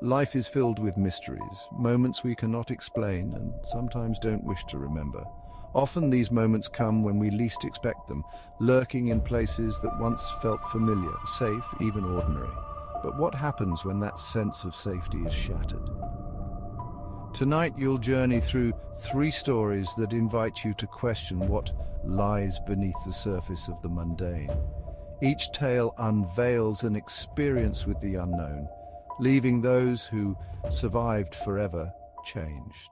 Life is filled with mysteries, moments we cannot explain and sometimes don't wish to remember. Often these moments come when we least expect them, lurking in places that once felt familiar, safe, even ordinary. But what happens when that sense of safety is shattered? Tonight you'll journey through 3 stories that invite you to question what lies beneath the surface of the mundane. Each tale unveils an experience with the unknown, leaving those who survived forever changed.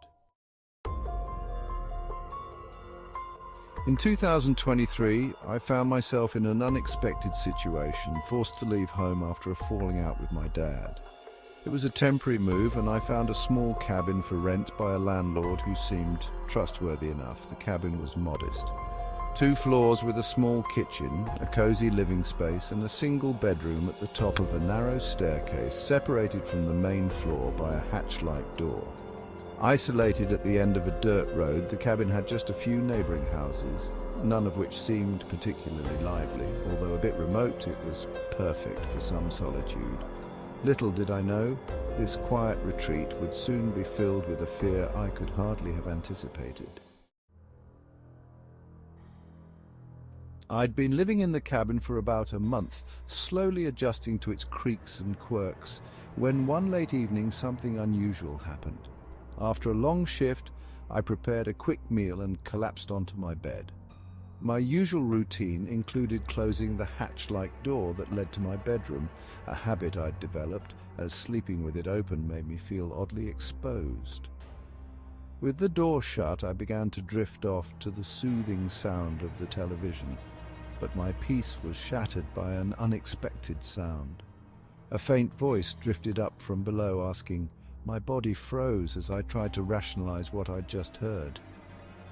In 2023, I found myself in an unexpected situation, forced to leave home after a falling out with my dad. It was a temporary move, and I found a small cabin for rent by a landlord who seemed trustworthy enough. The cabin was modest. 2 floors with a small kitchen, a cozy living space, and a single bedroom at the top of a narrow staircase separated from the main floor by a hatch-like door. Isolated at the end of a dirt road, the cabin had just a few neighboring houses, none of which seemed particularly lively. Although a bit remote, it was perfect for some solitude. Little did I know, this quiet retreat would soon be filled with a fear I could hardly have anticipated. I'd been living in the cabin for about a month, slowly adjusting to its creaks and quirks, when one late evening something unusual happened. After a long shift, I prepared a quick meal and collapsed onto my bed. My usual routine included closing the hatch-like door that led to my bedroom, a habit I'd developed as sleeping with it open made me feel oddly exposed. With the door shut, I began to drift off to the soothing sound of the television, but my peace was shattered by an unexpected sound. A faint voice drifted up from below asking. My body froze as I tried to rationalize what I'd just heard.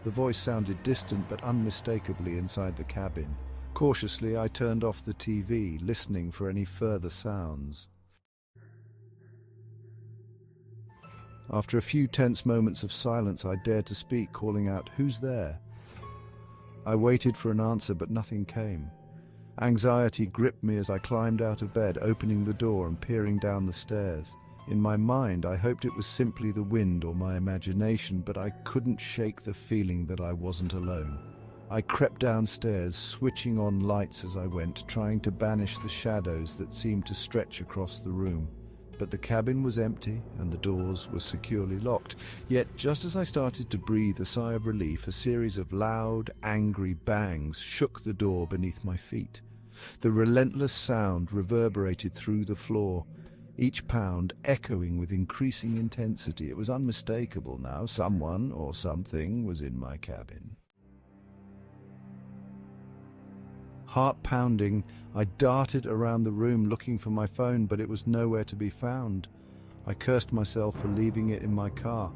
The voice sounded distant but unmistakably inside the cabin. Cautiously, I turned off the TV, listening for any further sounds. After a few tense moments of silence, I dared to speak, calling out, "Who's there?" I waited for an answer, but nothing came. Anxiety gripped me as I climbed out of bed, opening the door and peering down the stairs. In my mind, I hoped it was simply the wind or my imagination, but I couldn't shake the feeling that I wasn't alone. I crept downstairs, switching on lights as I went, trying to banish the shadows that seemed to stretch across the room. But the cabin was empty and the doors were securely locked. Yet, just as I started to breathe a sigh of relief, a series of loud, angry bangs shook the door beneath my feet. The relentless sound reverberated through the floor, each pound echoing with increasing intensity. It was unmistakable now. Someone or something was in my cabin. Heart pounding, I darted around the room looking for my phone, but it was nowhere to be found. I cursed myself for leaving it in my car,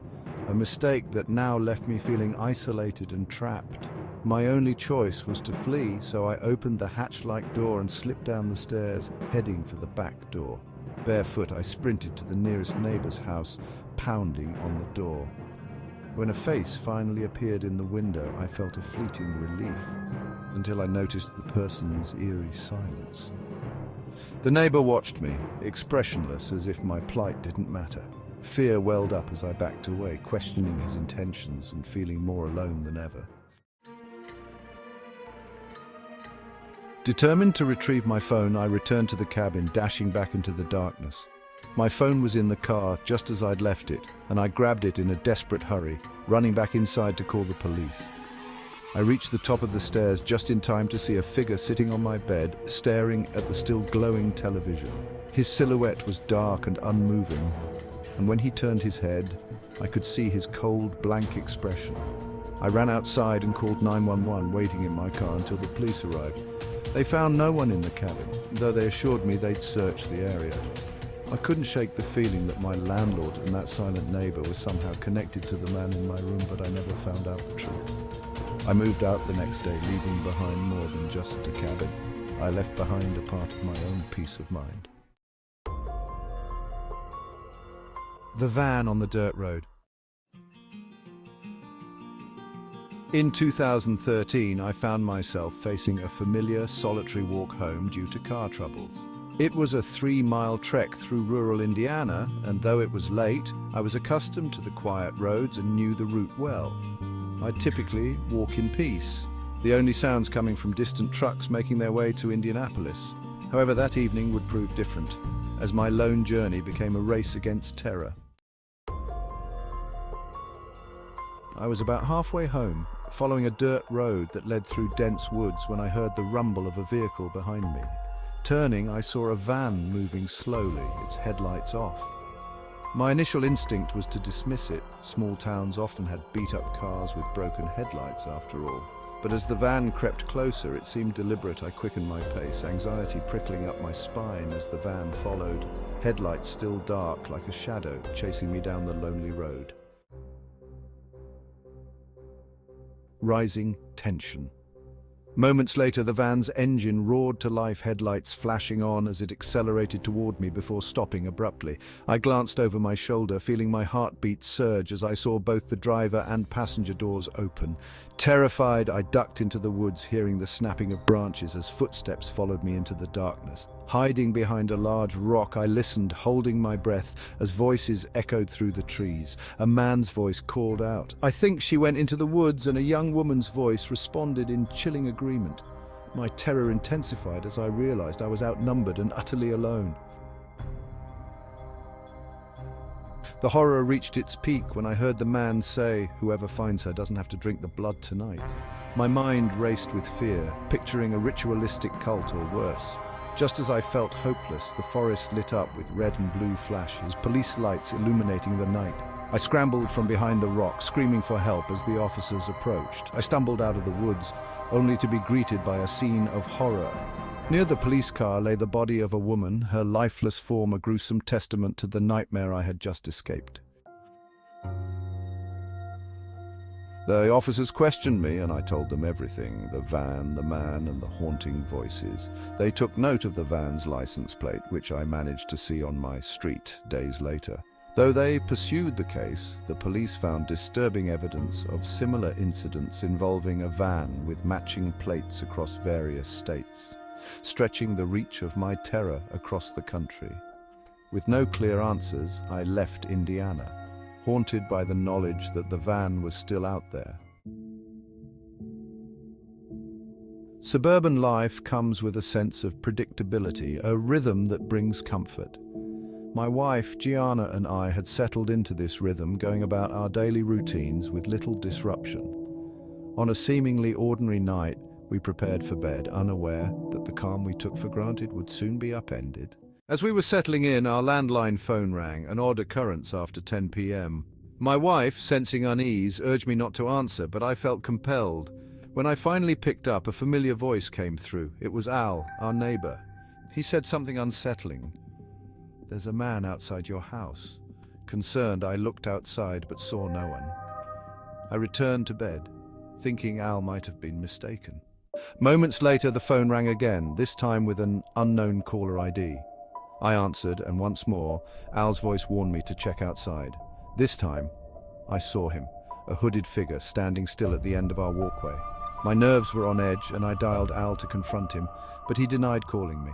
a mistake that now left me feeling isolated and trapped. My only choice was to flee, so I opened the hatch-like door and slipped down the stairs, heading for the back door. Barefoot, I sprinted to the nearest neighbor's house, pounding on the door. When a face finally appeared in the window, I felt a fleeting relief, until I noticed the person's eerie silence. The neighbor watched me, expressionless, as if my plight didn't matter. Fear welled up as I backed away, questioning his intentions and feeling more alone than ever. Determined to retrieve my phone, I returned to the cabin, dashing back into the darkness. My phone was in the car just as I'd left it, and I grabbed it in a desperate hurry, running back inside to call the police. I reached the top of the stairs just in time to see a figure sitting on my bed, staring at the still glowing television. His silhouette was dark and unmoving, and when he turned his head, I could see his cold, blank expression. I ran outside and called 911, waiting in my car until the police arrived. They found no one in the cabin, though they assured me they'd searched the area. I couldn't shake the feeling that my landlord and that silent neighbor was somehow connected to the man in my room, but I never found out the truth. I moved out the next day, leaving behind more than just a cabin. I left behind a part of my own peace of mind. The van on the dirt road. In 2013, I found myself facing a familiar, solitary walk home due to car troubles. It was a 3-mile trek through rural Indiana, and though it was late, I was accustomed to the quiet roads and knew the route well. I typically walk in peace, the only sounds coming from distant trucks making their way to Indianapolis. However, that evening would prove different, as my lone journey became a race against terror. I was about halfway home, following a dirt road that led through dense woods when I heard the rumble of a vehicle behind me. Turning, I saw a van moving slowly, its headlights off. My initial instinct was to dismiss it. Small towns often had beat-up cars with broken headlights, after all. But as the van crept closer, it seemed deliberate. I quickened my pace, anxiety prickling up my spine as the van followed, headlights still dark like a shadow, chasing me down the lonely road. Rising tension. Moments later, the van's engine roared to life, headlights flashing on as it accelerated toward me before stopping abruptly. I glanced over my shoulder, feeling my heartbeat surge as I saw both the driver and passenger doors open. Terrified, I ducked into the woods, hearing the snapping of branches as footsteps followed me into the darkness. Hiding behind a large rock, I listened, holding my breath, as voices echoed through the trees. A man's voice called out, "I think she went into the woods," and a young woman's voice responded in chilling agreement. My terror intensified as I realized I was outnumbered and utterly alone. The horror reached its peak when I heard the man say, "Whoever finds her doesn't have to drink the blood tonight." My mind raced with fear, picturing a ritualistic cult or worse. Just as I felt hopeless, the forest lit up with red and blue flashes, police lights illuminating the night. I scrambled from behind the rock, screaming for help as the officers approached. I stumbled out of the woods, only to be greeted by a scene of horror. Near the police car lay the body of a woman, her lifeless form a gruesome testament to the nightmare I had just escaped. The officers questioned me, and I told them everything: the van, the man, and the haunting voices. They took note of the van's license plate, which I managed to see on my street days later. Though they pursued the case, the police found disturbing evidence of similar incidents involving a van with matching plates across various states, stretching the reach of my terror across the country. With no clear answers, I left Indiana, haunted by the knowledge that the van was still out there. Suburban life comes with a sense of predictability, a rhythm that brings comfort. My wife, Gianna, and I had settled into this rhythm, going about our daily routines with little disruption. On a seemingly ordinary night, we prepared for bed, unaware that the calm we took for granted would soon be upended. As we were settling in, our landline phone rang, an odd occurrence after 10 p.m. My wife, sensing unease, urged me not to answer, but I felt compelled. When I finally picked up, a familiar voice came through. It was Al, our neighbor. He said something unsettling. "There's a man outside your house." Concerned, I looked outside but saw no one. I returned to bed, thinking Al might have been mistaken. Moments later, the phone rang again, this time with an unknown caller ID. I answered, and once more, Al's voice warned me to check outside. This time, I saw him, a hooded figure standing still at the end of our walkway. My nerves were on edge, and I dialed Al to confront him, but he denied calling me.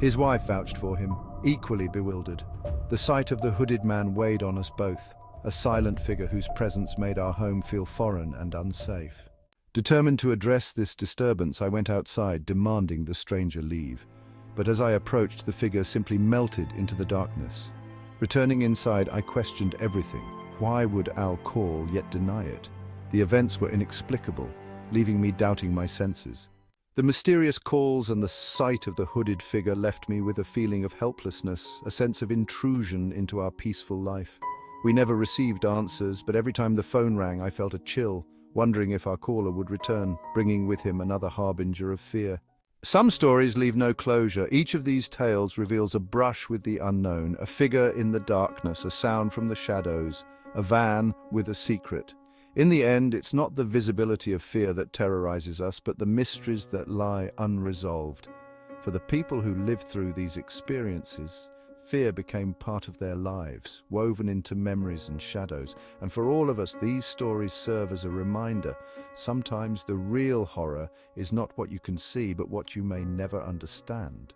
His wife vouched for him, equally bewildered. The sight of the hooded man weighed on us both, a silent figure whose presence made our home feel foreign and unsafe. Determined to address this disturbance, I went outside, demanding the stranger leave. But as I approached, the figure simply melted into the darkness. Returning inside, I questioned everything. Why would Al call, yet deny it? The events were inexplicable, leaving me doubting my senses. The mysterious calls and the sight of the hooded figure left me with a feeling of helplessness, a sense of intrusion into our peaceful life. We never received answers, but every time the phone rang, I felt a chill, wondering if our caller would return, bringing with him another harbinger of fear. Some stories leave no closure. Each of these tales reveals a brush with the unknown, a figure in the darkness, a sound from the shadows, a van with a secret. In the end, it's not the visibility of fear that terrorizes us, but the mysteries that lie unresolved. For the people who lived through these experiences, fear became part of their lives, woven into memories and shadows. And for all of us, these stories serve as a reminder. Sometimes the real horror is not what you can see, but what you may never understand.